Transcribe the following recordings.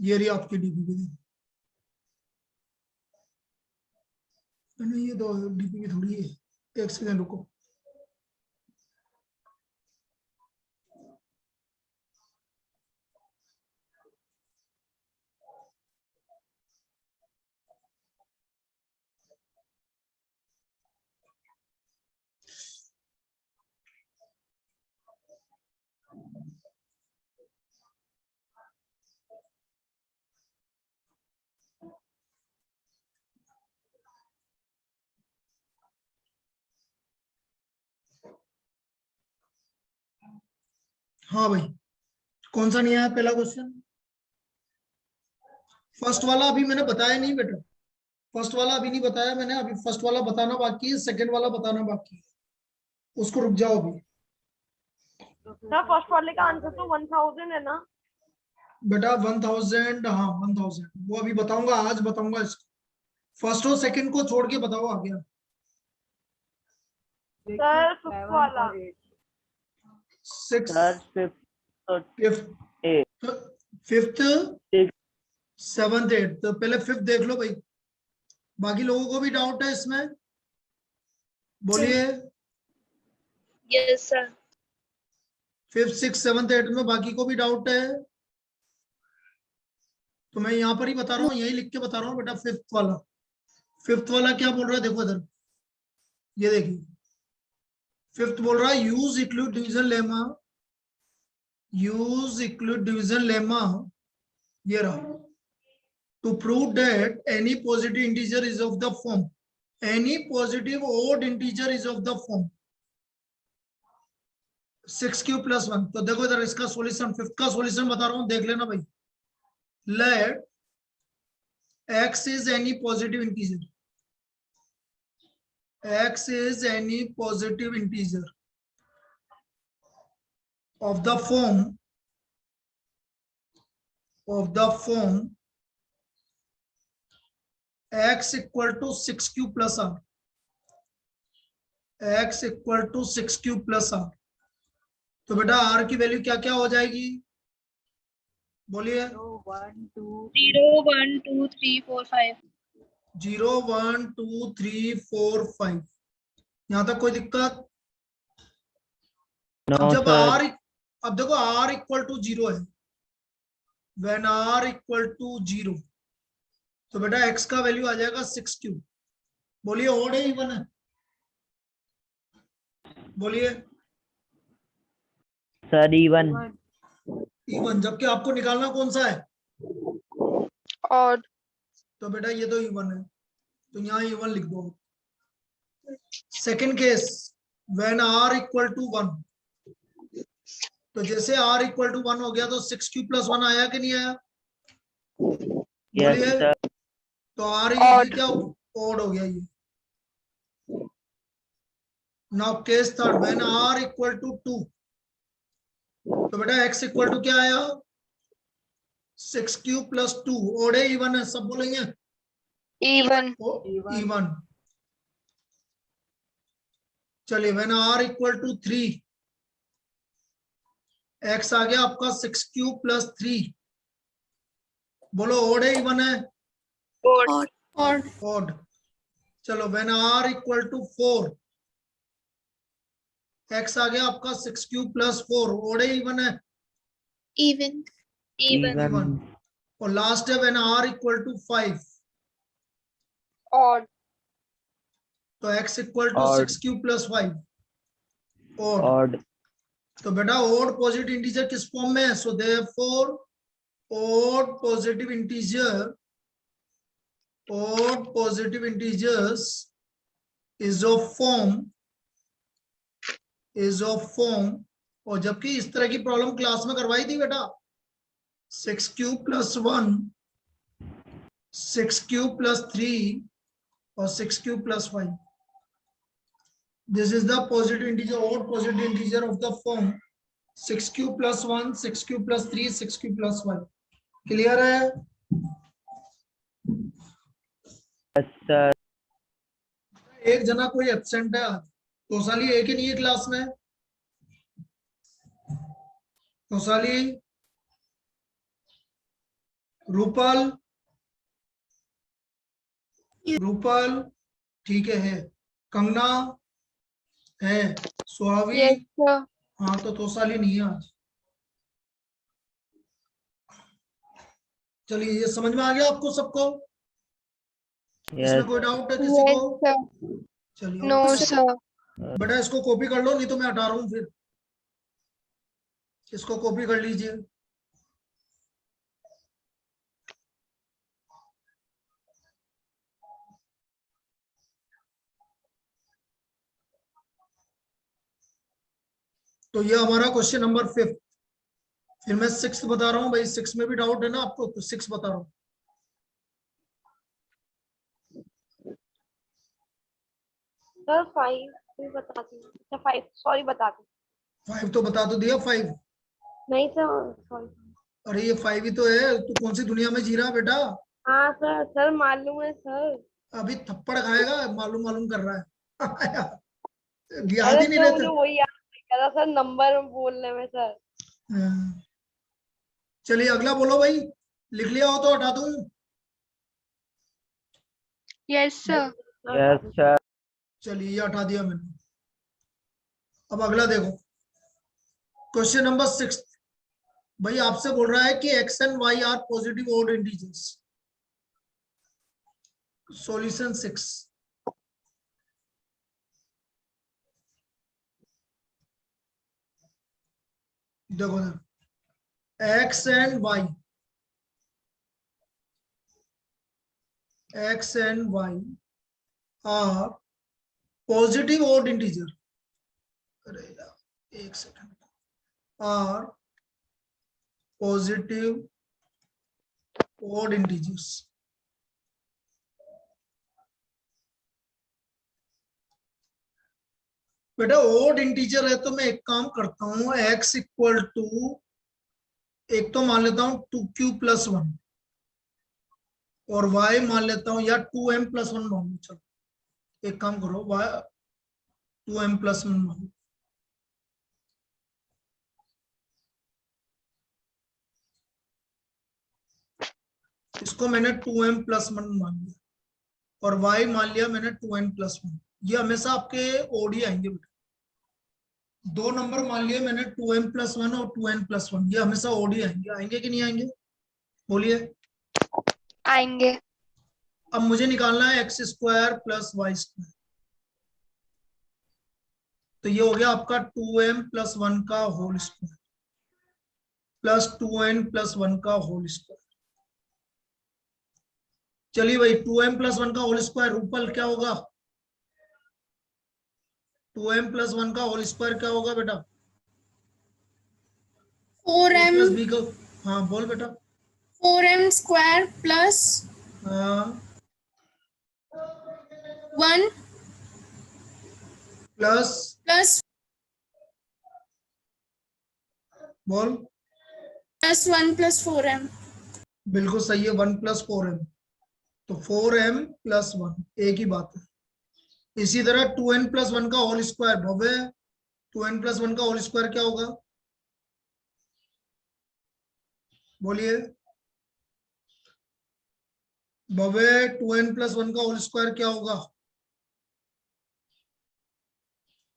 ये रही आपकी डीपीपी। नहीं ये तो डीपीपी थोड़ी है, एक सेकंड रुको। हाँ भाई, कौन सा नहीं आया पहला क्वेश्चन? फर्स्ट वाला अभी मैंने बताया नहीं बेटा, फर्स्ट वाला अभी नहीं बताया मैंने, अभी फर्स्ट वाला बताना बाकी है, सेकंड वाला बताना बाकी है, उसको रुक जाओ अभी। सर फर्स्ट वाले का आंसर तो 1000 है ना? बेटा 1000, हाँ 1000 वो अभी बताऊंगा, आज बताऊंगा इसको। फर्स्ट और सेकंड को छोड़ के बताओ आ गया। सर फिफ्थ वाला। Six, sir fifth, seventh, eight. तो पहले फिफ्थ देख लो भाई, बाकी लोगों को भी डाउट है इसमें, बोलिए। Yes sir. Fifth, six, seventh, eight में बाकी को भी डाउट है, तो मैं यहाँ पर ही बता रहा हूँ, यही लिख के बता रहा हूँ बेटा। फिफ्थ वाला, फिफ्थ वाला क्या बोल रहा है देखो इधर, ये देखिए। फिफ्थ बोल रहा है use equality division lemma, use equality division lemma, ये रहा, to prove that any positive integer is of the form, any positive odd integer is of the form 6 cube plus 1। तो देखो इधर इसका सॉल्यूशन, फिफ्थ का सॉल्यूशन बता रहा हूं, देख लेना भाई। Let x is any positive integer, x is any positive integer of the form x equal to 6 cube plus r, x equal to 6 cube plus r। तो बेटा r की वैल्यू क्या क्या हो जाएगी, बोलिए। 0 1 2 3 4 5। 0 1 2 3 4 5। यहां तक कोई दिक्कत? अब जब r, अब देखो r इक्वल टू 0 है, व्हेन r इक्वल टू 0, तो बेटा x का वैल्यू आ जाएगा 6 क्यूब। बोलिए ओड है इवन है, बोलिए। Sir even. इवन, जबकि आपको निकालना कौन सा है? और तो बेटा ये तो इवन है, तो यहाँ इवन लिख दो। Second case, when r equal to 1, तो जैसे r इक्वल टू 1 हो गया तो 6 क्यूब प्लस 1 आया कि नहीं आया? बोलिए। तो r ये क्या ओड हो गया ये। Now case third, when r equal to 2, तो बेटा x इक्वल टू क्या आया? 6 क्यूब प्लस 2। ओड है इवन है, सब बोलेंगे इवन। इवन। चलिए when r equal to 3, x आ गया आपका 6 क्यूब प्लस 3। बोलो ओड है इवन है? ओड। चलो when r equal to 4, x आ गया आपका 6 क्यूब प्लस 4। ओड है इवन है? इवन। इवन। और लास्ट है व्हेन r इक्वल टू 5, और तो x equal to 6 cube plus 5। Odd. तो बेटा ओड पॉजिटिव इंटीजर किस फॉर्म में है? So therefore odd positive integers is of form, और जबकि इस तरह की प्रॉब्लम क्लास में करवाई थी बेटा, 6 क्यूब प्लस 1, 6 क्यूब प्लस 3 और 6 cube plus 5। This is the positive integer, odd positive integer of the form 6 cube plus 1, 6 cube plus 3, 6 cube plus 5। Clear है? सर एक जना कोई एब्सेंट है आज, तोसाली एक ही नहीं है क्लास में। तोसाली, रूपल, रूपल ठीक है। कंगना है। सुहावी, Yes, sir. हाँ तो तोसाली नहीं है आज। चलिए ये समझ में आ गया आपको सबको? इसमें Yes. कोई डाउट है किसी Yes, को? sir. चलिए No, okay। sir. बेटा इसको कॉपी कर लो, नहीं तो मैं हटा रहा हूँ फिर। इसको कॉपी कर लीजिए। तो ये हमारा क्वेश्चन नंबर 5। फिर मैं 6 बता रहा हूँ भाई, 6 में भी डाउट है ना आपको, तो 6 बता रहा हूँ। सर 5 भी बता दी। अच्छा 5 सॉरी बता दी। 5 तो बता तो दिया 5। नहीं सर सॉरी। अरे ये 5 ही तो है, तू कौन सी दुनिया में जी रहा है बेटा? हाँ सर सर मालूम है सर। अभी थप्पड़ खाएगा, मालूम मालूम कर रहा है। याद अरे ही नहीं सर मुझे रहता। वही याद नहीं कर रहा सर नंबर बोलने में सर। हाँ। चलिए अगला बोलो भाई, लिख लिया हो तो हटा दूं। Yes, sir. Yes, sir. चलिए ये हटा दिया मैंने। अब अगला देखो, क्वेश्चन नंबर 6। भाई आपसे बोल रहा है कि x and y are positive odd integers. Solution 6। देखो x and y, x and y are positive odd integer. अरे यार एक second, are positive odd integers. बेटा ऑड इंटीजर है तो मैं एक काम करता हूं, x इक्वल टू, एक तो मान लेता हूं 2q+1 और y मान लेता हूं या 2m+1 मान लो। चलो एक काम करो, y 2m+1 मान लो। इसको मैंने 2m+1 मान लिया और y मान लिया मैंने 2n+1। ये हमेशा आपके ओडी आएंगे बेटा। दो नंबर मान लिए मैंने 2m+1 और 2n+1, ये हमेशा ओडी आएंगे। आएंगे कि नहीं आएंगे? बोलिए। आएंगे। अब मुझे निकालना है x² + y²। तो ये हो गया आपका 2m+1 का होल स्क्वायर प्लस 2n+1 का होल स्क्वायर। चलिए भाई 2m+1 का होल स्क्वायर रूपल क्या होगा? 2m+1 का होल स्क्वायर क्या होगा बेटा? 4m b को, हाँ बोल बेटा। 4m² plus हाँ 1 प्लस, plus बोल। plus 1 plus 4m. बिल्कुल सही है, 1 + 4m, तो 4m+1 एक ही बात है। इसी तरह 2n+1 का होल स्क्वायर भव्य, 2n+1 का होल स्क्वायर क्या होगा? बोलिए भव्य, 2n+1 का होल स्क्वायर क्या होगा?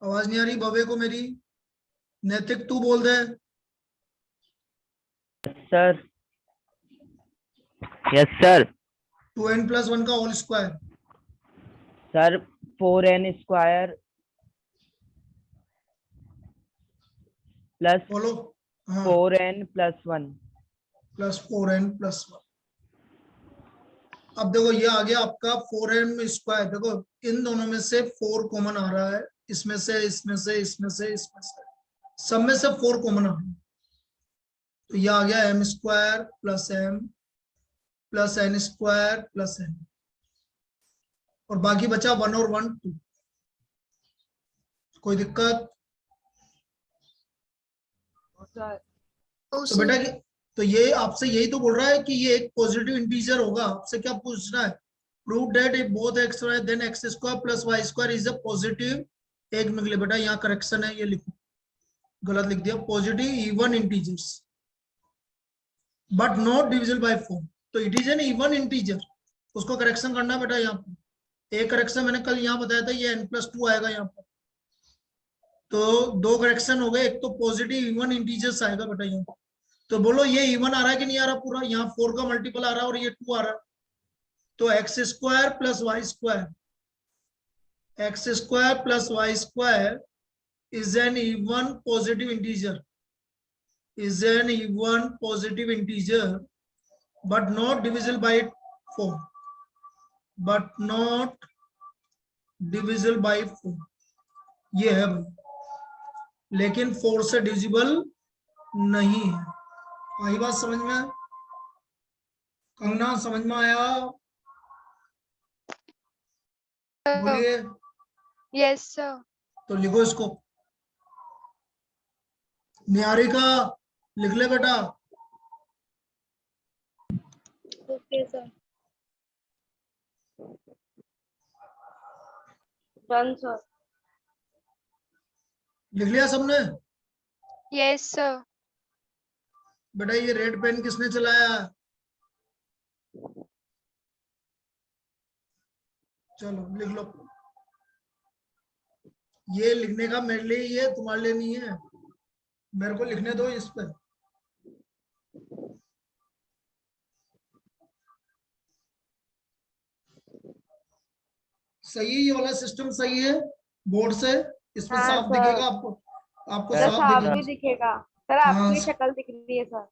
आवाज नहीं आ रही भव्य को मेरी? नैतिक तू बोल दे। Yes, sir. Yes, sir. 2n+1 का whole square. Sir, 4n² plus बोलो। हाँ 4n+1. Plus 4n+1। अब देखो ये आ गया आपका 4m²। देखो इन दोनों में से 4 कॉमन आ रहा है, इसमें से, इसमें से, इसमें से, इसमें से, सब में से 4 कॉमन आ रहा है। तो ये आ गया m² + m plus n² + n, और बाकी बचा 1 और 1 2। कोई दिक्कत? तो बेटा तो ये आपसे यही तो बोल रहा है कि ये एक पॉजिटिव इंटीजर होगा। आपसे क्या पूछना है? Prove that if both x y then x² + y² is a positive. एक में लिख बेटा, यहाँ करेक्शन है, ये लिखो, गलत लिख दिया। Positive even integers but not divisible by 4। तो it is an even integer, उसको करेक्शन करना बेटा। यहाँ पर एक करेक्शन मैंने कल यहाँ बताया था, ये n+2 आएगा यहाँ पर। तो दो करेक्शन हो गए, एक तो पॉजिटिव इवन इंटीजर्स आएगा बेटा यहाँ पर। तो बोलो ये इवन आ रहा है कि नहीं आ रहा पूरा? यहाँ 4 का मल्टीपल आ रहा है और ये 2 आ रहा है। तो x² + y², x² + y² is an even positive integer, is an even positive integer, but not divisible by 4, but not divisible by 4। ये है भाई, लेकिन 4 से डिविजिबल नहीं है। आई बात समझ में? कंगना समझ में आया? बोलिए। Yes sir. तो लिखो इसको। निहारिका लिख ले बेटा। Okay sir. Done sir. लिख लिया सबने? Yes sir. बेटा ये रेड पेन किसने चलाया? चलो लिख लो। ये लिखने का मेरे लिए, ये तुम्हारे लिए नहीं है। मेरे को लिखने दो इस पर। सही है, ये वाला सिस्टम सही है बोर्ड से? इसमें हाँ, साफ सर। दिखेगा आपको? आपको सर, साफ साफ दिखेगा? भी दिखेगा सर, हाँ। आपकी शक्ल दिख रही है सर।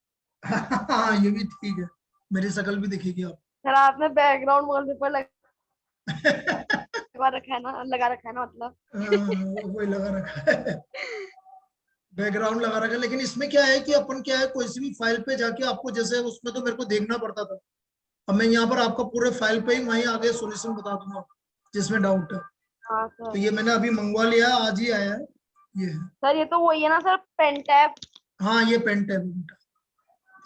हाँ ये भी ठीक है, मेरी शक्ल भी दिखेगी आप। सर आपने बैकग्राउंड वॉलपेपर लगा रखा है ना, लगा रखा है ना मतलब। वही लगा रखा है, बैकग्राउंड लगा रखा है। लेकिन इसमें क्या है कि अपन क्या है, कोई सी भी फाइल पे जाके आपको, जैसे उसमें तो मेरे को देखना पड़ता था, अब मैं यहाँ पर आपका पूरे फाइल पे ही वहीं आगे सॉल्यूशन बता दूंगा जिसमें डाउट है। हाँ तो सर। ये मैंने अभी मंगवा लिया, आज ही आया है ये है। सर ये तो वही है ना सर, पेन टैब। हाँ ये पेन टैब बेटा,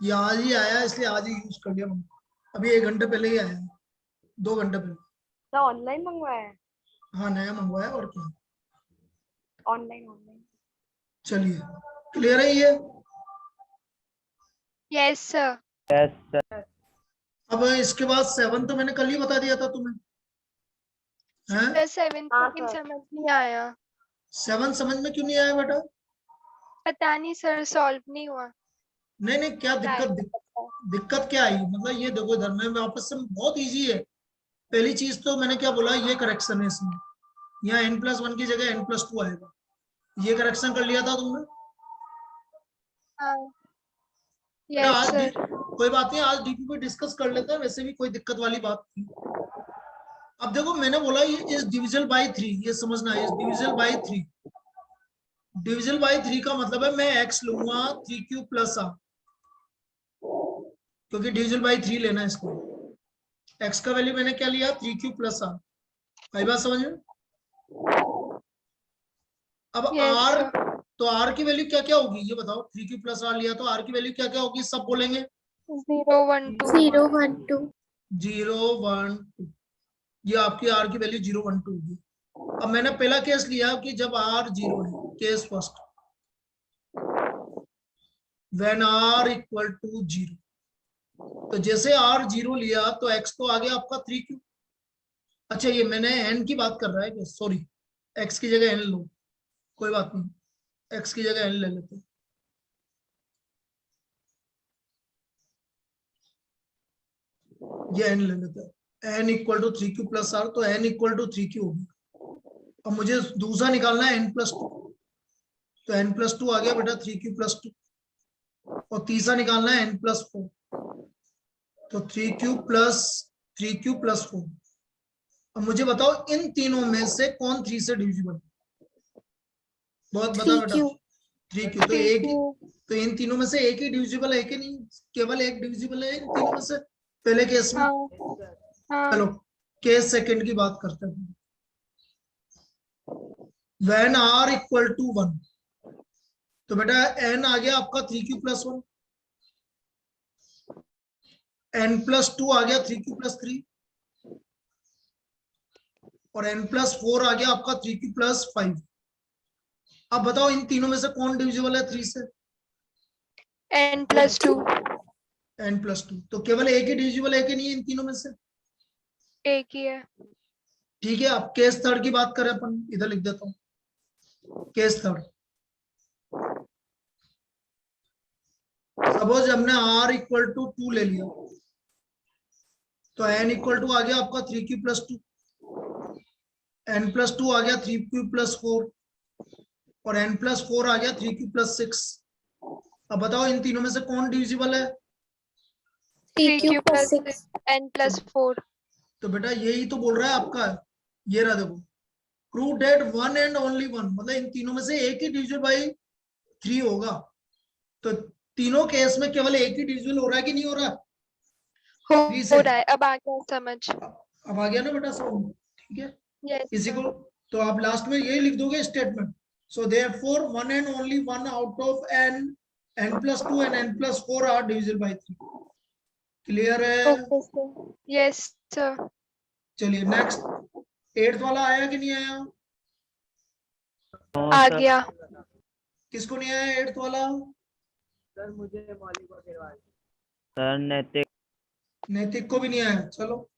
ये आज ही आया है, इसलिए आज ही यूज कर लिया मैंने। अभी 1 घंटे पहले ही आया है, 2 घंटे पहले। सर ऑनलाइन मंगवाया है? हाँ नया मंगवाया, और क्या। Online online. चलिए क्लियर है ये? Yes sir. Yes sir. अब इसके बाद 7 तो मैंने कल ही बता दिया था तुम्हें, हैं? 7 हाँ, लेकिन सर। समझ नहीं आया। 7 समझ में क्यों नहीं आया बेटा? पता नहीं सर, सॉल्व नहीं हुआ। नहीं नहीं, क्या दिक्कत क्या आई? मतलब ये देखो, इधर में वापस से बहुत इजी है। पहली चीज तो मैंने क्या बोला, ये करेक्शन है इसमें। यहाँ n+1 की जगह n+2 आएगा, ये करेक्शन कर लिया था तुमने? यस आज सर। कोई बात नहीं, आज डीपी पे डिस्कस कर लेते हैं, वैसे भी कोई दिक्कत वाली बात नहीं। अब देखो मैंने बोला ये इज डिविजिबल बाय 3, ये समझना है, is divisible by 3। Divisible by 3 का मतलब है मैं x लूंगा 3q + r, क्योंकि डिविजिबल बाय 3 लेना है इसको। x का वैल्यू मैंने क्या लिया, 3q + r। कई बात समझ में? अब r, तो r की वैल्यू क्या क्या होगी ये बताओ? 3q + r लिया तो r की वैल्यू क्या क्या होगी, सब बोलेंगे? 0 1 2 0 1 2 0 1 2, ये आपकी r की वैल्यू 0 1 2 होगी। अब मैंने पहला केस लिया कि जब r 0 है, केस फर्स्ट, व्हेन r = 0। तो जैसे r 0 लिया तो x तो आ गया आपका 3q। अच्छा ये मैंने n की बात कर रहा है, सॉरी, x की जगह n लो, कोई बात नहीं, x की जगह n ले लेते। ये n ले लेते हैं, n = 3q + r, तो n = 3q होगी। अब मुझे दूसरा निकालना है n+2, तो n+2 आ गया बेटा 3q + 2, और तीसरा निकालना है n+4, तो 3q + 4। अब मुझे बताओ इन तीनों में से कौन 3 से डिविजिबल? बहुत बता बेटा। 3q, तो एक ही, तो इन तीनों में से एक ही डिविजिबल है कि नहीं? केवल एक डिविजिबल है इन तीनों में से, पहले केस में। चलो केस सेकंड की बात करते हैं। व्हेन r = 1, तो बेटा n आ गया आपका 3q + 1, n+2 आ गया 3q + 3, और n+4 आ गया आपका 3q + 5। अब बताओ इन तीनों में से कौन डिविजिबल है 3 से? n+2। n+2, तो केवल एक ही डिविजिबल है कि नहीं इन तीनों में से? एक ही है। ठीक है, अब केस थर्ड की बात करें अपन, इधर लिख देता हूँ केस थर्ड। सपोज हमने r इक्वल टू 2 ले लिया, तो n इक्वल टू आ गया आपका 3q+2, n+2 आ गया 3q+4, और n+4 आ गया 3q+6। अब बताओ इन तीनों में से कौन डिविजिबल है? 3q plus 6 n+4। तो बेटा यही तो बोल रहा है आपका, ये रहा देखो, prove that one and only one, मतलब इन तीनों में से एक ही डिविजिबल बाई 3 होगा। तो तीनों केस में केवल एक ही डिविजिबल हो रहा है कि नहीं हो रहा? हो 3 से। हो रहा है, अब आ गया समझ। अब आ गया ना बेटा सब? ठीक है, यस इसी को तो आप लास्ट में यही लिख दोगे statement. So therefore one and only one out of n+2 and n+4 are divisible by 3। Clear है? Okay sir. Yes sir. चलिए नेक्स्ट, 8th वाला आया कि नहीं आया? नो आ सर। गया। किसको नहीं आया 8th वाला? सर नैतिक। नैतिक को भी नहीं आया। चलो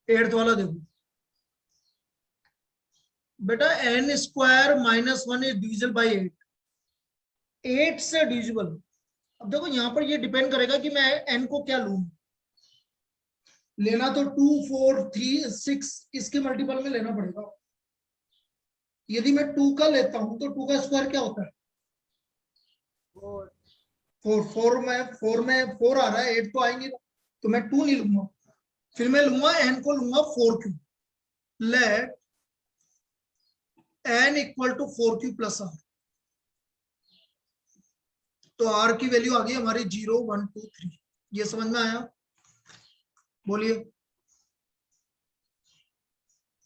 एट्थ वाला देखो बेटा, n² - 1 इज डिविजिबल बाई 8। 8 से डिविजिबल। अब देखो यहाँ पर ये डिपेंड करेगा कि मैं n को क्या लूं। लेना तो 2, 4, 3, 6 इसके मल्टीपल में लेना पड़ेगा। यदि मैं 2 का लेता हूं तो 2 का स्क्वायर क्या होता है? 4। 4 आ रहा है, 8 तो आएंगे, तो मैं 2 नहीं लूंगा, फिर मैं लूंगा n को लूंगा 4q। Let n equal to 4q+r। तो r की वैल्यू आ गई हमारी 0, 1, 2, 3। ये समझ में आया? बोलिए,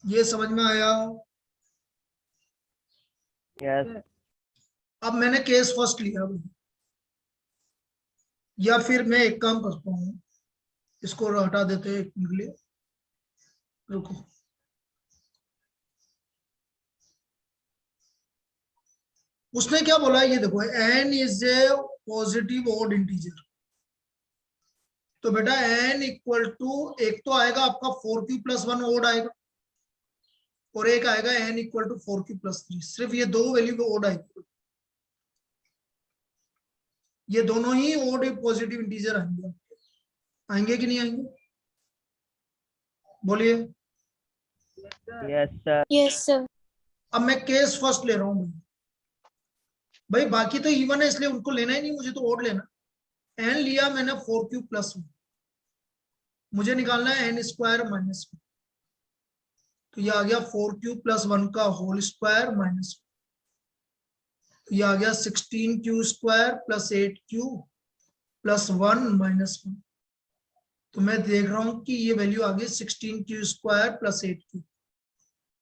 ये समझ में आया? यस। अब मैंने केस फर्स्ट लिया भाई, या फिर मैं एक काम करता हूँ, इसको हटा देते हैं एक मिनट के लिए, रुको। उसने क्या बोला है ये देखो, n is a positive odd integer. तो बेटा n इक्वल टू, एक तो आएगा आपका 4q+1 ऑड आएगा, और एक आएगा n इक्वल टू 4q+3। सिर्फ ये दो वैल्यू ऑड आएगी, ये दोनों ही ऑड पॉजिटिव इंटीजर आएंगे। आएंगे कि नहीं आएंगे? बोलिए। Yes sir. Yes, sir. अब मैं केस फर्स्ट ले रहा हूं भाई, बाकी तो इवन है इसलिए उनको लेना ही नहीं, मुझे तो ऑड लेना। n लिया मैंने 4q+1, मुझे निकालना है n² - 1। तो ये आ गया 4q+1 का होल स्क्वायर माइनस, तो ये आ गया 16q² + 8q+1 -1। तो मैं देख रहा हूं कि ये वैल्यू आ गई 16q² + 8q,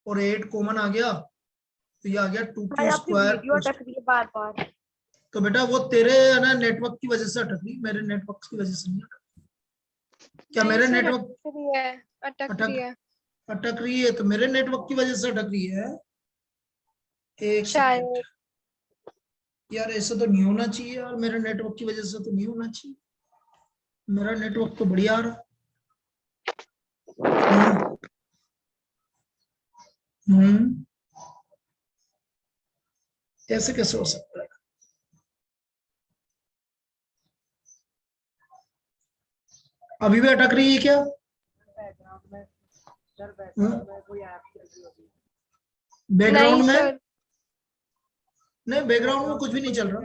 और 8 कॉमन आ गया, तो ये आ गया 2q²। अटक रही है बार बार। तो बेटा वो तेरे ना नेटवर्क की वजह से अटक रही, मेरे नेटवर्क की वजह से नहीं अटक। क्या नहीं मेरे सर, नेटवर्क अटक रही है, अटक रही है अटक रही है? तो मेरे नेटवर्क की वजह से अटक रही है। एक शायद। सेकंड यार, ऐसा तो नहीं होना चाहिए यार, मेरे नेटवर्क की वजह से तो नहीं होना चाहिए, मेरा नेटवर्क तो बढ़िया आ रहा है। ऐसे कैसे हो सकता है? अभी भी अटक रही है क्या? बैकग्राउंड नहीं में? सर, नहीं, बैकग्राउंड में कुछ भी नहीं चल रहा।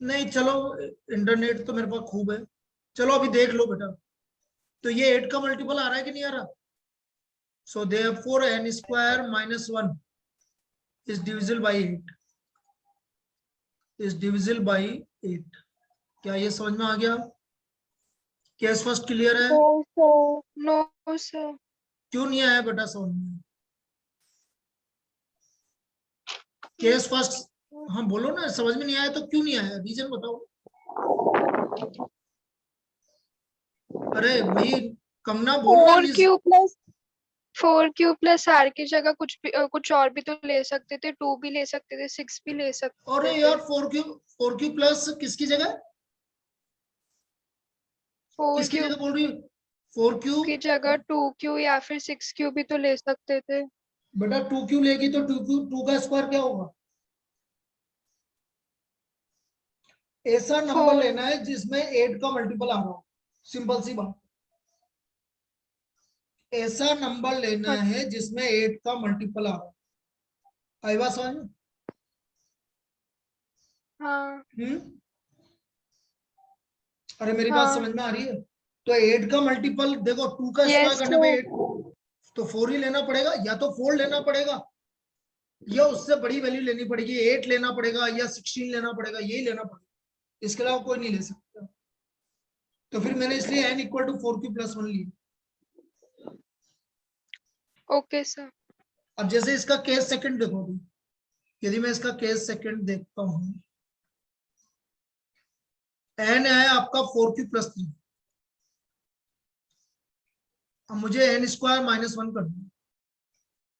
नहीं चलो, इंटरनेट तो मेरे पास खूब है। चलो अभी देख लो बेटा, तो ये 8 का मल्टीपल आ रहा है कि नहीं आ रहा? So therefore n² - 1 is divisible by 8, is divisible by 8। क्या ये समझ में आ गया? केस फर्स्ट क्लियर है? No sir, no sir. क्यों नहीं आया बेटा समझ में? केस फर्स्ट, हाँ बोलो ना, समझ में नहीं आया तो क्यों नहीं आया, रीजन बताओ। अरे भाई कंगना बोलना। 4q+, 4q प्लस r की जगह कुछ और भी तो ले सकते थे, 2 भी ले सकते थे, 6 भी ले सकते और थे। यार 4q प्लस किसकी जगह, किसकी 4q जगह बोल रही हूँ? 4q की जगह 2q या फिर 6q भी तो ले सकते थे। बेटा 2q लेगी तो 2 का स्क्वायर क्या होगा? ऐसा नंबर 4 लेना है जिसमें 8 का मल्टीपल आ रहा हो, सिंपल सी बात। ऐसा नंबर लेना है जिसमें 8 का मल्टीपल आ रहा हो। आई बात समझ में? हाँ अरे मेरी बात हाँ समझ में आ रही है? तो 8 का मल्टीपल देखो, 2 का स्क्वायर यस करने पे 8, तो 4 ही लेना पड़ेगा, या तो 4 लेना पड़ेगा या उससे बड़ी वैल्यू लेनी पड़ेगी, 8 लेना पड़ेगा या 16 लेना पड़ेगा, यही लेना पड़ेगा, इसके अलावा कोई नहीं ले सकता। तो फिर मैंने इसलिए n equal to 4q plus 1 लिया। Okay sir. अब जैसे इसका केस सेकंड देखो अभी, यदि मैं इसका केस सेकंड देखता हूं, n है आपका 4q प्लस 3, अब मुझे n स्क्वायर माइनस 1 करना है,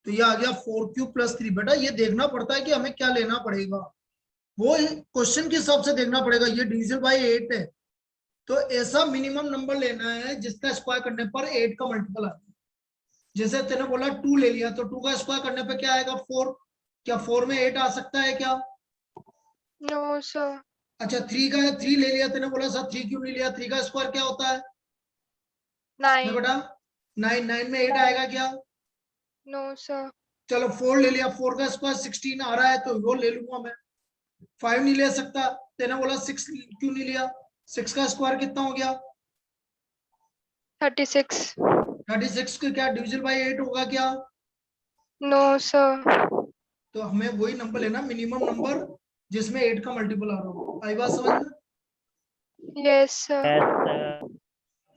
तो ये आ गया 4q प्लस 3। बेटा ये देखना पड़ता है कि हमें क्या लेना पड़ेगा, वो क्वेश्चन के हिसाब से देखना पड़ेगा। ये डिविजन बाय 8 है, तो ऐसा मिनिमम नंबर लेना है जिसका स्क्वायर करने पर 8 का मल्टीपल आए। जैसे तेने बोला 2 ले लिया, तो 2 का स्क्वायर करने पे क्या आएगा? 4। क्या 4 में 8 आ सकता है क्या? No sir. अच्छा 3 का 3 ले लिया, तेने बोला सर 3 क्यों नहीं लिया? 3 का स्क्वायर क्या होता है? ना 9 बेटा 9, 9 में 8 आएगा क्या? No sir. चलो 4 ले लिया, 4 का स्क्वायर 16 आ रहा है, तो वो ले लूंगा मैं। 5 नहीं ले सकता, तेने बोला 6 क्यों नहीं लिया? 6 का स्क्वायर कितना हो गया? 36 36 का क्या डिविजन बाय 8 होगा क्या? No sir. तो हमें वही नंबर लेना, मिनिमम नंबर जिसमें 8 का मल्टीपल आ रहा हो। आई बात समझ में? Yes sir. Yes sir.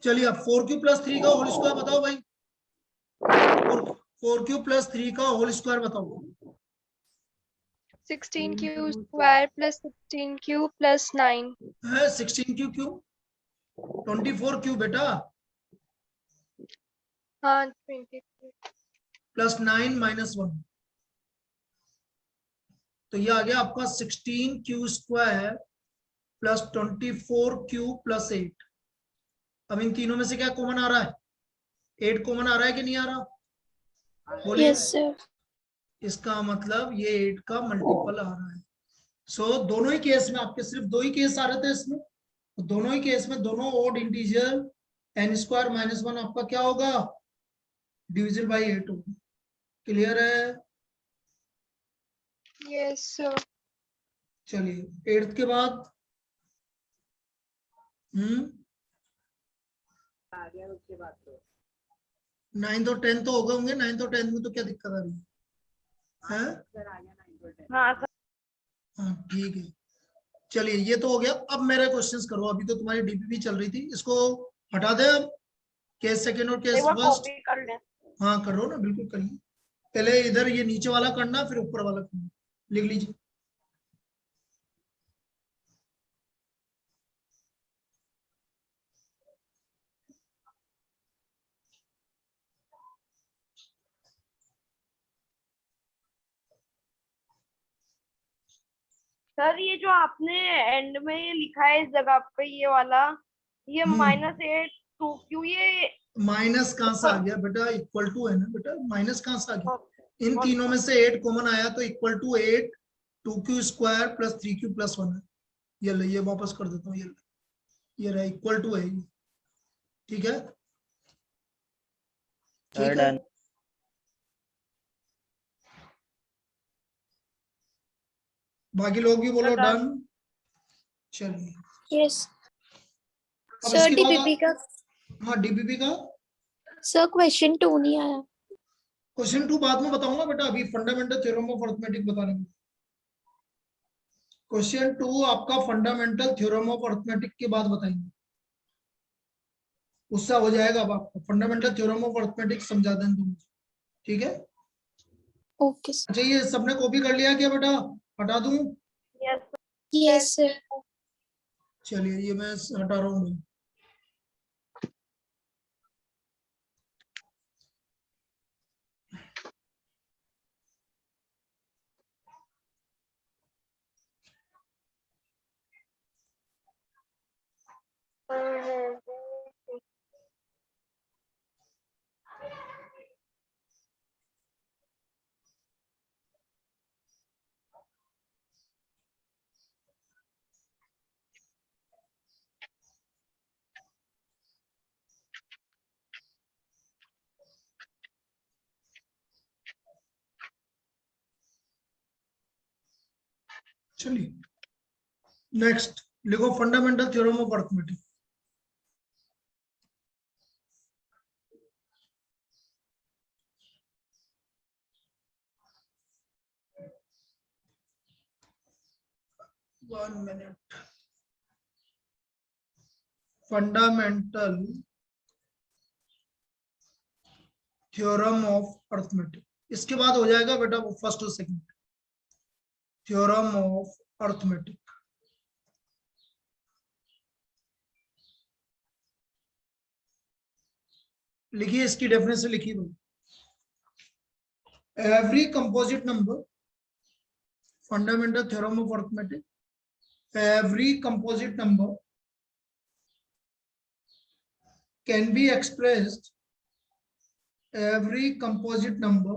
चलिए अब 4q प्लस 3 का होल स्क्वायर बताओ भाई। 4q प्लस 3 का होल स्क्वायर बताओ। 16q square plus 16q plus 9। है 16q क्यों? 24 क्यों बेटा? हाँ 20। प्लस 9 माइनस 1, तो ये आ गया आपका 16q square plus 24q plus 8। अब इन तीनों में से क्या कॉमन आ रहा है? 8 कॉमन आ रहा है कि नहीं आ रहा? बोलिए। Yes, sir. इसका मतलब ये 8 का मल्टीपल आ रहा है। सो दोनों ही केस में आपके सिर्फ 2 ही केस आ रहे थे इसमें, तो दोनों ही केस में दोनों odd integer n square minus 1 आपका क्या होगा? डिविजन बाई 8 होगा। क्लियर है? Yes sir. चलिए 8th के बाद 9th और 10th तो हो गए होंगे। 9th और 10th में तो क्या दिक्कत आ रही है? हाँ सर। हाँ ठीक है। चलिए ये तो हो गया। अब मेरे क्वेश्चंस करो। अभी तो तुम्हारी डीपीपी चल रही थी, इसको हटा दे अब। केस सेकंड और केस एक बार फर्स्ट। कॉपी कर लें। हाँ करो ना, बिल्कुल करिए। पहले इधर ये नीचे वाला करना, फिर ऊपर वाला करना। लिख लीजिए। सर ये जो आपने एंड में ये लिखा है इस जगह पे, ये वाला, ये -8 2q, ये माइनस कहाँ से आ ऊपर। गया बेटा? इक्वल टू है ना बेटा, माइनस कहाँ से आ गया? इन और तीनों में से 8 कॉमन आया, तो equal to 8 2q square plus 3q plus 1 है। ये ले, ये वापस कर देता हूँ। ये रहा, इक्वल टू है ये। ठीक है, ठीक है। डन। बाकी लोग भी बोलो डन। डन। चलिए Yes. अब Sir, इसके बाद DPP का हाँ डीपीपी का sir question 2 नहीं आया. क्वेश्चन 2 बाद में बताऊंगा बेटा, अभी फंडामेंटल थ्योरम ऑफ अरिथमेटिक बता रहे हैं। क्वेश्चन 2 आपका फंडामेंटल थ्योरम ऑफ अरिथमेटिक के बाद बताएंगे, उससे हो जाएगा। अब आपको फंडामेंटल थ्योरम ऑफ अरिथमेटिक समझा दें तुम, ठीक है? Okay, sir. अच्छा ये सबने कॉपी कर लिया क्या बेटा? हटा दूं? Yes Yes, sir. चलिए ये मैं हटा रहा हूँ। चलिए नेक्स्ट लिखो fundamental theorem of arithmetic. One minute. Fundamental theorem of arithmetic, इसके बाद हो जाएगा बेटा वो फर्स्ट और सेकंड। थ्योरम ऑफ अर्थमेटिक, लिखिए इसकी डेफिनेशन लिखिए भाई। Every composite number, fundamental theorem of arithmetic, every composite number can be expressed, every composite number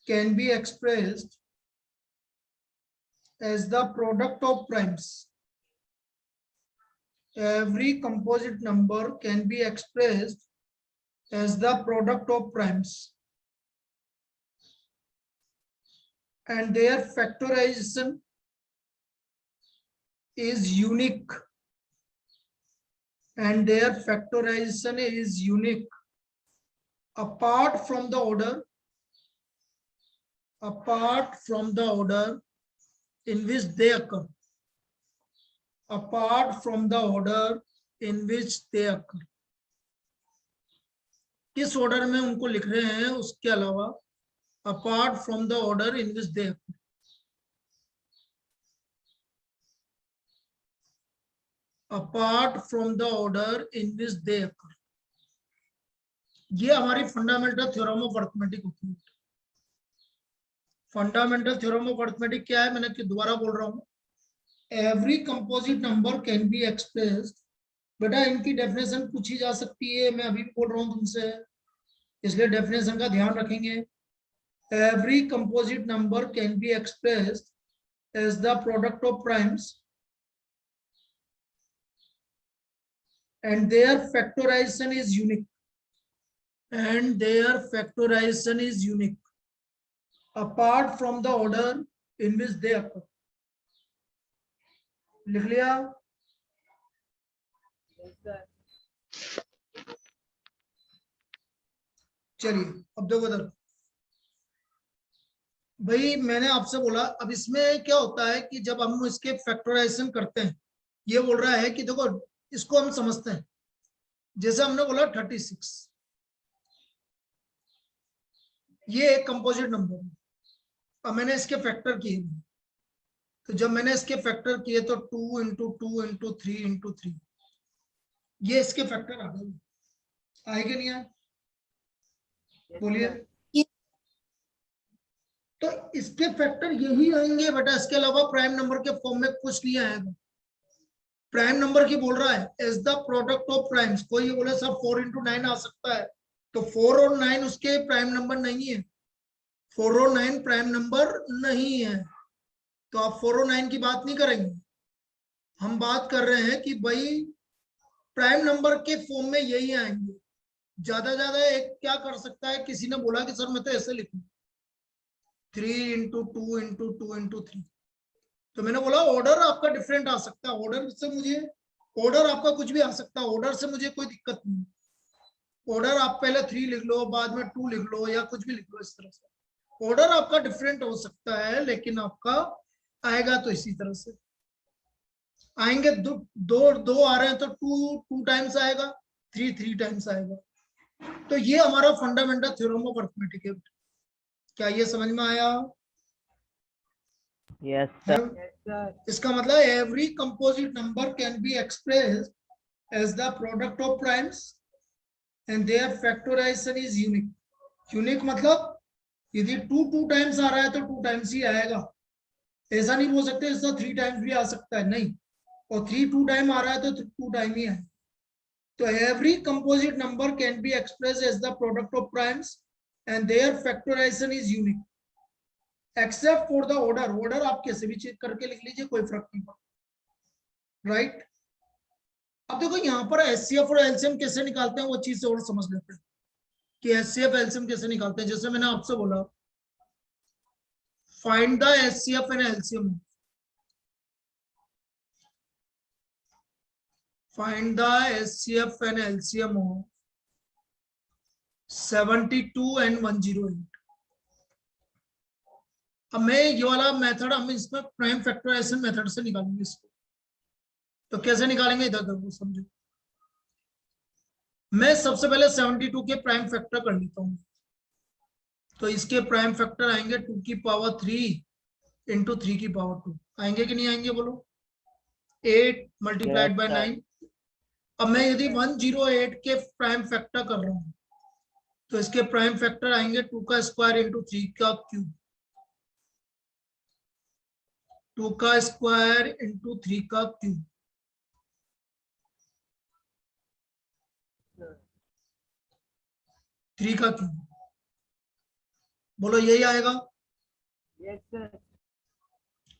can be expressed as the product of primes. Every composite number can be expressed as the product of primes, and their factorization is unique, and their factorization is unique apart from the order, apart from the order in which they occur, apart from the order in which they occur। किस order में उनको लिख रहे हैं उसके अलावा, apart from the order in which they occur। apart from the order in which they occur। ये हमारी फंडामेंटल थ्योरम ऑफ अर्थमेटिक होती है। फंडामेंटल थ्योरम ऑफ अर्थमेटिक क्या है, मैंने दोबारा बोल रहा हूं, every composite number can be expressed. बेटा इनकी डेफिनेशन पूछी जा सकती है, मैं अभी भी बोल रहा हूं तुमसे, इसलिए डेफिनेशन का ध्यान रखेंगे। Every composite number can be expressed as the product of primes and their factorization is unique, and their factorization is unique apart from the order in which they occur। लिख लिया? चलिए अब देखो इधर भाई, मैंने आपसे बोला अब इसमें क्या होता है कि जब हम इसके फैक्टराइजेशन करते हैं, ये बोल रहा है कि देखो इसको हम समझते हैं, जैसे हमने बोला 36, ये एक कंपोजिट नंबर है। अब मैंने इसके फैक्टर किए, तो जब मैंने इसके फैक्टर किए तो 2 इंटू 2 इंटू 3 इंटू 3, ये इसके फैक्टर आ गए। आए कि नहीं आए? बोलिए। तो इसके फैक्टर यही आएंगे बेटा, इसके अलावा प्राइम नंबर के फॉर्म में कुछ नहीं आएगा। प्राइम नंबर की बोल रहा है as the product of primes. कोई बोले सर 4 इंटू 9 आ सकता है, तो 4 और 9 उसके प्राइम नंबर नहीं है, 4 और 9 प्राइम नंबर नहीं है, तो आप 4 और 9 की बात नहीं करेंगे। हम बात कर रहे हैं कि भाई प्राइम नंबर के फॉर्म में यही आएंगे। ज्यादा एक क्या कर सकता है, किसी ने बोला कि सर मैं तो ऐसे लिखूं 3 इंटू 2 इंटू 2 इंटू 3, तो मैंने बोला ऑर्डर आपका डिफरेंट आ सकता है, ऑर्डर आपका कुछ भी आ सकता है, ऑर्डर से मुझे कोई दिक्कत नहीं। ऑर्डर आप पहले 3 लिख लो, बाद में 2 लिख लो, या कुछ भी लिख लो, इस तरह से ऑर्डर आपका डिफरेंट हो सकता है, लेकिन आपका आएगा तो इसी तरह से आएंगे। दो आ रहे हैं तो 2 टाइम्स आएगा, 3 टाइम्स आएगा। तो ये हमारा फंडामेंटल थ्योरम ऑफ अर्थमेटिक है। क्या ये समझ में आया? Yes sir. इसका मतलब every composite number can be expressed as the product of primes and their factorization is unique. Unique मतलब यदि 2 टाइम्स आ रहा है तो 2 टाइम्स ही आएगा, ऐसा नहीं बोल सकते इसका 3 टाइम्स भी आ सकता है, नहीं, और 3 2 टाइम आ रहा है तो 2 टाइम ही है। तो every composite number can be expressed as the product of primes and their factorization is unique except for the order. Order आप कैसे भी चेक करके लिख लीजिए, कोई फर्क नहीं पड़ता, राइट। अब देखो यहाँ पर एचसीएफ और एलसीएम कैसे निकालते हैं वो चीज से और समझ लेते हैं कि एचसीएफ एलसीएम कैसे निकालते हैं। जैसे मैंने आपसे बोला find the HCF and LCM, find the HCF and LCM of 72 and 108। अब मैं ये वाला मेथड हम इसमें प्राइम फैक्टराइजेशन मेथड से निकालेंगे इसको। तो कैसे निकालेंगे इधर देखो समझो। मैं सबसे पहले 72 के प्राइम फैक्टर कर लेता हूँ। तो इसके प्राइम फैक्टर आएंगे 2 की पावर 3 इंटू 3 की पावर 2। आएंगे कि नहीं आएंगे बोलो? 8 मल्टीप्लाइड बाय 9। अब मैं यदि 108 के प्राइम फैक्टर कर रहा हूं तो इसके प्राइम फैक्टर आएंगे 2 का स्क्वायर इंटू 3 का क्यूब, 2 का स्क्वायर इंटू 3 का क्यूब। थ्री का क्यूब, बोलो यही आएगा। Yes, sir.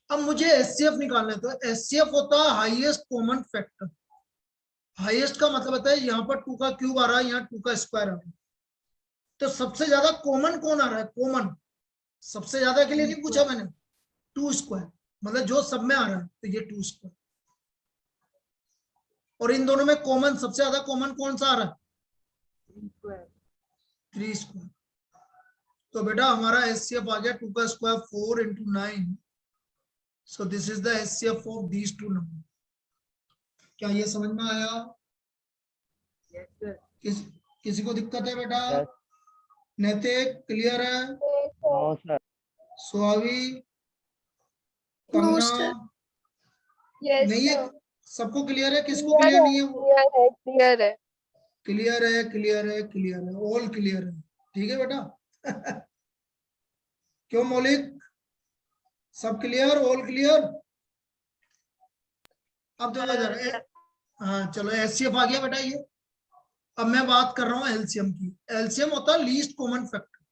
अब मुझे एचसीएफ निकालना है। तो एचसीएफ होता है हाईएस्ट कॉमन फैक्टर। हाईएस्ट का मतलब होता है यहाँ पर 2 का क्यूब आ रहा है, यहाँ 2 का स्क्वायर आ रहा है। तो सबसे ज्यादा कॉमन कौन आ रहा है? कॉमन सबसे ज्यादा के लिए नहीं पूछा मैंने, 2 स्क्वायर, मतलब जो सब में आ रहा है तो ये 2 स्क्वायर। और इन दोनों में कॉमन सबसे ज्यादा कॉमन कौन सा आ रहा है? 3 square. 3 स्क्वायर। तो बेटा हमारा एचसीएफ आ गया 2 का square 4 into 9। So this is the HCF of these two number. क्या ये समझ में आया? Yes, sir. किसी को दिक्कत है बेटा? Yes. नैतिक क्लियर है? No, sir. स्वावी, No, Kangana, sir. Yes नहीं है? सर, सबको क्लियर है? किसको क्लियर नहीं है? वो क्लियर है, क्लियर है। क्लियर है, क्लियर है, क्लियर है, ऑल क्लियर है। ठीक है बेटा। क्यों मौलिक, सब क्लियर, ऑल क्लियर? अब देखो इधर, हाँ चलो एचसीएफ आ गया बेटा ये। अब मैं बात कर रहा हूं एलसीएम की। एलसीएम होता है लीस्ट कॉमन फैक्टर।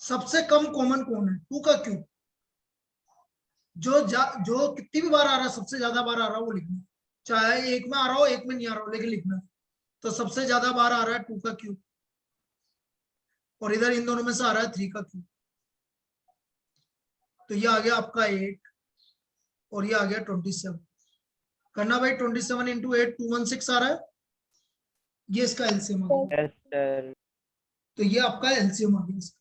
सबसे कम कॉमन कौन है? 2 का क्यूब। जो कितनी भी बार आ रहा है, सबसे ज्यादा बार आ रहा है वो लिखना, चाहे एक में आ रहा हो एक में नहीं आ रहा हो, लेकिन लिखना। तो सबसे ज्यादा बार आ रहा है 2 का क्यूब, और इधर इन दोनों में से आ रहा है 3 का क्यूब। तो ये आ गया आपका 8 और ये आ गया 27। करना भाई, 27 इंटू 8 216 आ रहा है। ये इसका एलसीएम आ गया। Yes, sir. तो ये आपका एलसीएम आ गया इसका।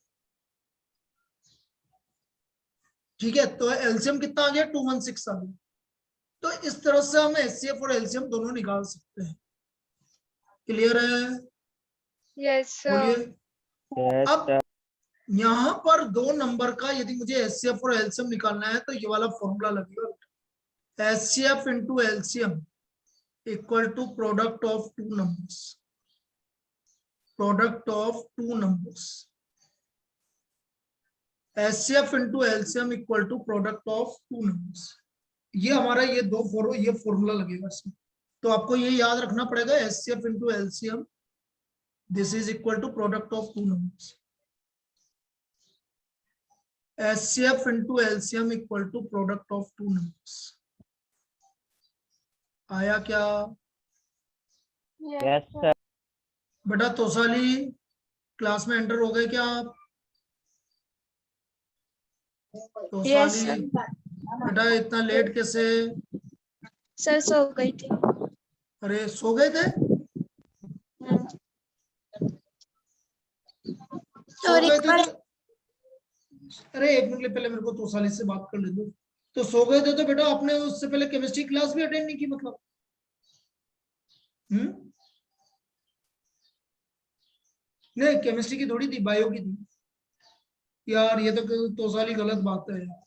ठीक है, तो एलसीएम कितना आ गया? 216 आ गया। तो इस तरह से हम एचसीएफ और एलसीएम दोनों निकाल सकते हैं। क्लियर है? यस सर, बोलिए। Yes, अब sir. यहाँ पर 2 नंबर का यदि मुझे एचसीएफ और एलसीएम निकालना है तो ये वाला फॉर्मूला लगेगा। HCF into LCM equal to product of 2 numbers. Product of 2 numbers. HCF into LCM equal to product of 2 numbers. ये हमारा ये ये फॉर्मूला लगेगा इसमें। तो आपको ये याद रखना पड़ेगा, HCF into LCM this is equal to product of 2 numbers. HCF into LCM equal to product of 2 numbers. आया क्या Yes, sir. बेटा? तोसाली क्लास में एंटर हो गए क्या आप? Yes, Tosali sir. बेटा इतना लेट कैसे? सर सो गई थी। अरे सो गए थे? सो और गए एक थे बार तो अरे एक मिनट पहले मेरे को तोसाली से बात कर ले दो। तो सो गए थे तो बेटा आपने उससे पहले केमिस्ट्री क्लास भी अटेंड नहीं की मतलब? नहीं केमिस्ट्री की थोड़ी थी, बायो की थी यार। ये तो साली गलत बात है यार।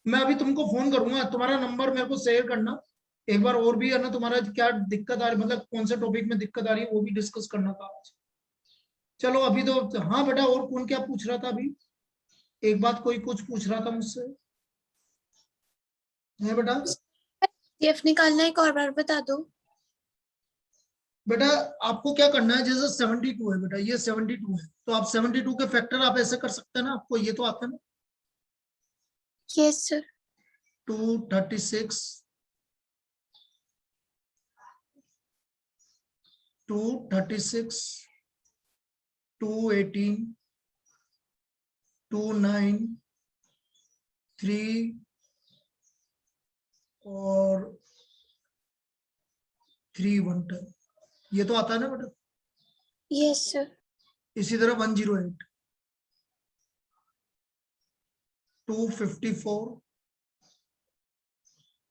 मैं अभी तुमको फोन करूंगा, तुम्हारा नंबर मेरे को शेयर करना एक बार, और भी है ना तुम्हारा क्या दिक्कत आ रही, मतलब कौन से टॉपिक में दिक्कत आ रही है वो भी डिस्कस करना था आज। चलो अभी तो, हाँ बेटा और कौन क्या पूछ रहा था अभी? एक बात कोई कुछ पूछ रहा था मुझसे, है बेटा? CF निकालना है, एक और बार बता दो। बेटा आपको क्या करना है, जैसे 72 है बेटा, ये 72 है, तो आप 72 के फैक्टर आप ऐसे कर सकते हैं ना, आपको ये तो आता है ना। Yes sir. 236, 236, 218, 29, 3 और 312, ये तो आता है ना बेटा। Yes sir. इसी तरह 108, 254,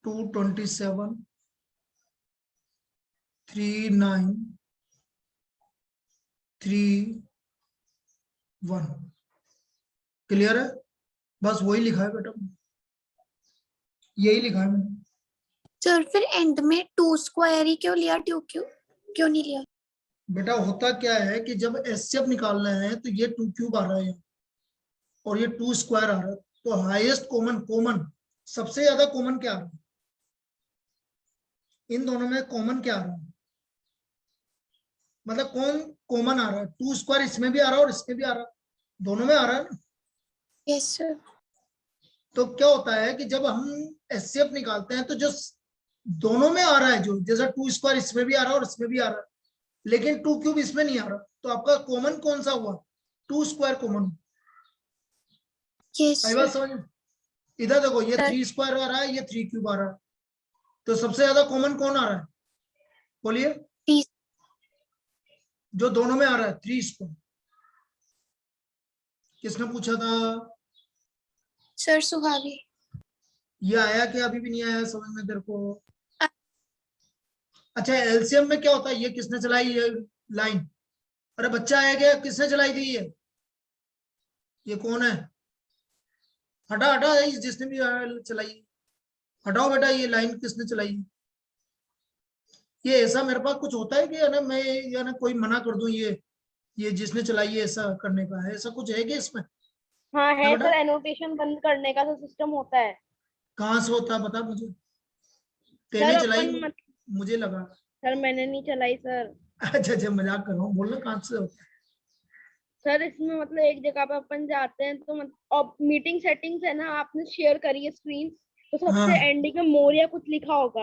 227, 39, 31। क्लियर है? बस वही लिखा है बेटा, यही लिखा है मैंने। सर फिर एंड में 2 स्क्वायर ही क्यों लिया, 2 क्यों नहीं लिया? बेटा होता क्या है कि जब एचसीएफ निकालना है तो ये 2 क्यूब आ रहा है और ये 2 स्क्वायर आ रहा है, तो हाईएस्ट कॉमन सबसे ज्यादा कॉमन क्या आ रहा है, इन दोनों में कॉमन क्या आ रहा है, मतलब कौन कॉमन आ रहा है? 2 स्क्वायर इसमें भी आ रहा है और इसमें भी आ रहा है, दोनों में आ रहा है ना। Yes sir. तो क्या होता है कि जब हम एचसीएफ निकालते हैं तो जो दोनों में आ रहा है, जो जैसा 2 स्क्वायर इसमें भी आ रहा है और इसमें भी आ रहा है, लेकिन 2 क्यूब इसमें नहीं आ रहा, तो आपका कॉमन कौन सा हुआ? 2 स्क्वायर कॉमन। यस आई बात सर। समझ में? इधर देखो, ये सर। 3 स्क्वायर आ रहा है, ये 3 क्यूब आ रहा है, तो सबसे ज्यादा कॉमन कौन आ रहा है? बोलिए। 3 जो दोनों में आ रहा है 3 स्क्वायर। किसने पूछा था? सर सुहागी। ये आया कि अभी भी नहीं आया समझ में तेरे को? अच्छा एलसीएम में क्या होता है, ये किसने चलाई ये लाइन? अरे बच्चा आया क्या, किसने चलाई थी ये कौन है? हटा हटा, जिसने भी चलाई, हटाओ बेटा, ये लाइन किसने चलाई? ये ऐसा मेरे पास कुछ होता है कि है ना, मैं या ना कोई मना कर दूं, ये जिसने चलाई है ऐसा करने का है, ऐसा कुछ है कि इसमें? हाँ है है बेटा? सर, एनोटेशन बंद करने का सिस्टम होता है। कहाँ से होता है बता मुझे, सर तेने चलाई अपन मुझे लगा। सर मैंने नहीं चलाई सर। अच्छा अच्छा, मजाक कर रहा हूँ, बोलना कहाँ से होता है। सर इसमें मतलब एक जगह पे अपन जाते हैं तो और मीटिंग सेटिंग्स है ना, आपने शेयर करी है स्क्रीन, तो सबसे हाँ एंडिंग में मोर या कुछ लिखा होगा।